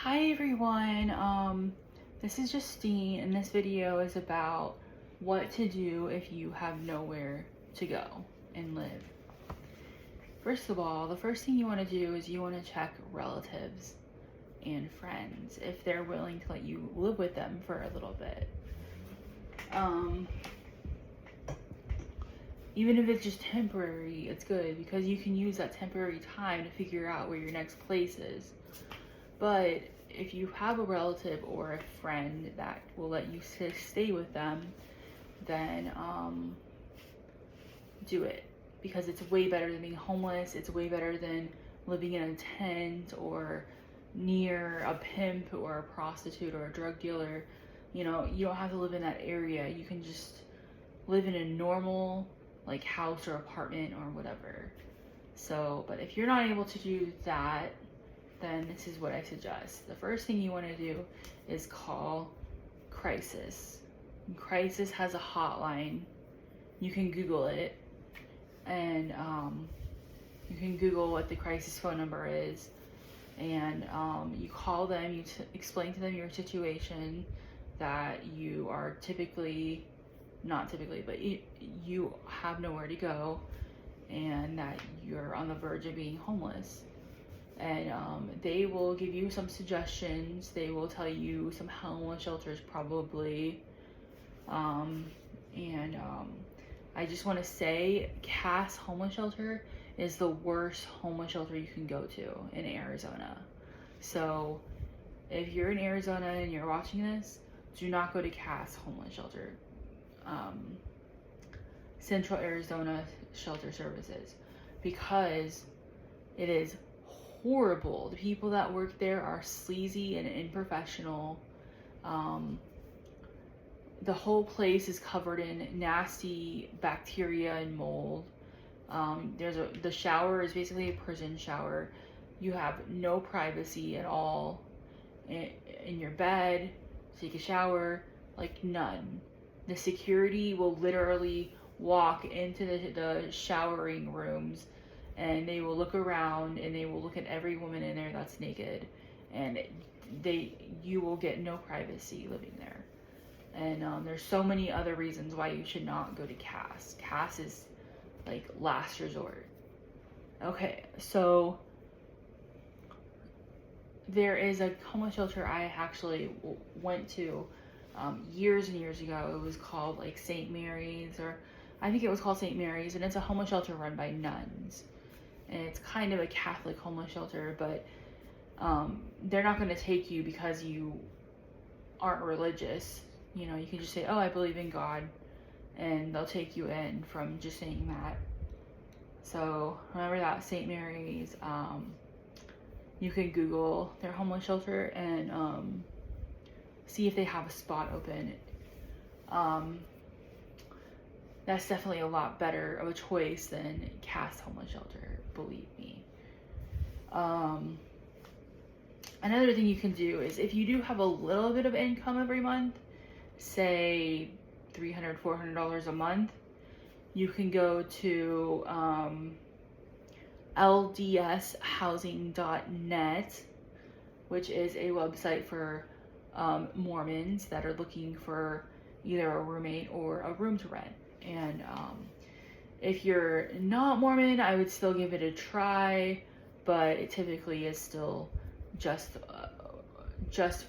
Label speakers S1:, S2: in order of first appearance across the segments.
S1: Hi everyone, this is Justine and this video is about what to do if you have nowhere to go and live. First of all, the first thing you want to do is you want to check relatives and friends if they're willing to let you live with them for a little bit. Even if it's just temporary, it's good because you can use that temporary time to figure out where your next place is. But if you have a relative or a friend that will let you stay with them, then do it, because it's way better than being homeless. It's way better than living in a tent or near a pimp or a prostitute or a drug dealer. You know, you don't have to live in that area. You can just live in a normal like house or apartment or whatever. So, but if you're not able to do that, then this is what I suggest. The first thing you want to do is call Crisis. Crisis has a hotline. You can Google it, and you can Google what the crisis phone number is, and you call them. You explain to them your situation, that you are not typically, but you have nowhere to go, and that you're on the verge of being homeless. And they will give you some suggestions. They will tell you some homeless shelters probably. I just want to say Cass Homeless Shelter is the worst homeless shelter you can go to in Arizona. So if you're in Arizona and you're watching this, do not go to Cass Homeless Shelter. Central Arizona Shelter Services, because it is horrible. The people that work there are sleazy and unprofessional. The whole place is covered in nasty bacteria and mold. The shower is basically a prison shower. You have no privacy at all in your bed, take a shower, like none. The security will literally walk into the showering rooms, and they will look around and they will look at every woman in there that's naked, and you will get no privacy living there. And there's so many other reasons why you should not go to Cass. Cass is like last resort. Okay, so there is a homeless shelter I actually went to years and years ago. It was called like St. Mary's, or I think it was called St. Mary's, and it's a homeless shelter run by nuns. And it's kind of a Catholic homeless shelter, but they're not going to take you because you aren't religious. You know, you can just say, oh, I believe in God, and they'll take you in from just saying that. So remember that, St. Mary's. You can Google their homeless shelter and see if they have a spot open. That's definitely a lot better of a choice than Cass Homeless Shelter, believe me. Another thing you can do is, if you do have a little bit of income every month, say $300, $400 a month, you can go to ldshousing.net, which is a website for Mormons that are looking for either a roommate or a room to rent. And if you're not Mormon, I would still give it a try, but it typically is still just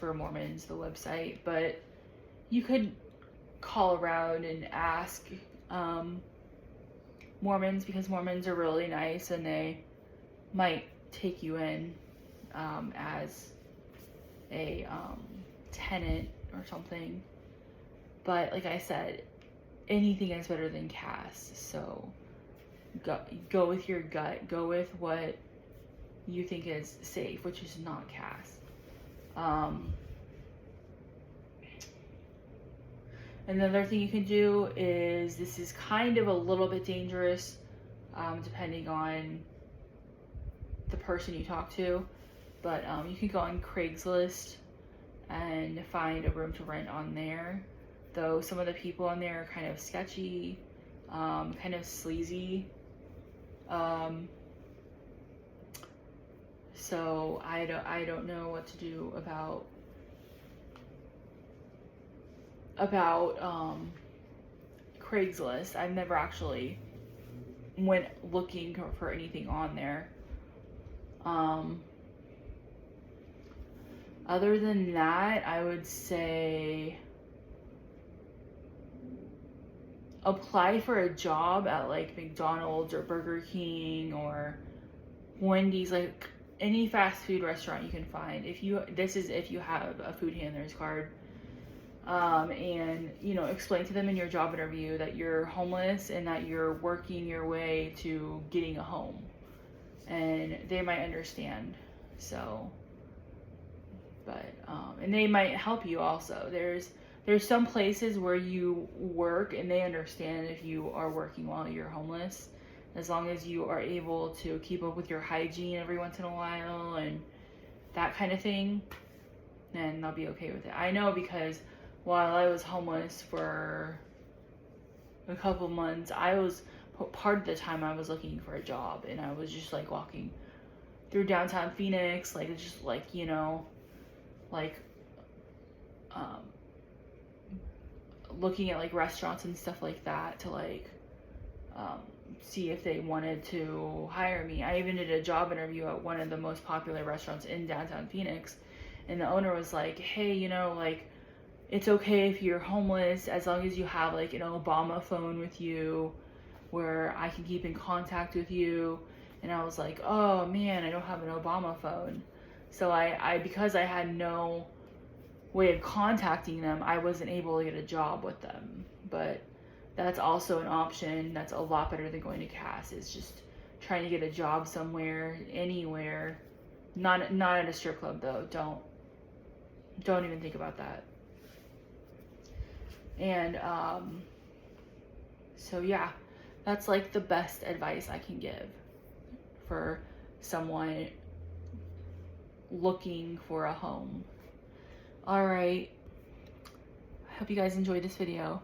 S1: for Mormons, the website. But you could call around and ask Mormons, because Mormons are really nice and they might take you in as a tenant or something. But like I said, anything is better than Cass. So go with your gut. Go with what you think is safe, which is not Cass. Another thing you can do is, this is kind of a little bit dangerous, depending on the person you talk to, but you can go on Craigslist and find a room to rent on there. Though some of the people on there are kind of sketchy, kind of sleazy. So I don't know what to do about Craigslist. I've never actually went looking for anything on there. Other than that, I would say apply for a job at like McDonald's or Burger King or Wendy's, like any fast food restaurant you can find. If you have a food handler's card, and explain to them in your job interview that you're homeless and that you're working your way to getting a home, and they might understand. So, but and they might help you also. There's some places where you work and they understand if you are working while you're homeless, as long as you are able to keep up with your hygiene every once in a while and that kind of thing, then they'll be okay with it. I know, because while I was homeless for a couple months, part of the time I was looking for a job, and I was just like walking through downtown Phoenix, like just like, like looking at like restaurants and stuff like that to like see if they wanted to hire me. I even did a job interview at one of the most popular restaurants in downtown Phoenix, and the owner was like, hey, like, it's okay if you're homeless as long as you have like an Obama phone with you where I can keep in contact with you. And I was like, oh man, I don't have an Obama phone. So because I had no way of contacting them, I wasn't able to get a job with them. But that's also an option. That's a lot better than going to Cass. It's just trying to get a job somewhere, anywhere. Not at a strip club though. Don't even think about that. And so yeah, that's like the best advice I can give for someone looking for a home. All right, I hope you guys enjoyed this video.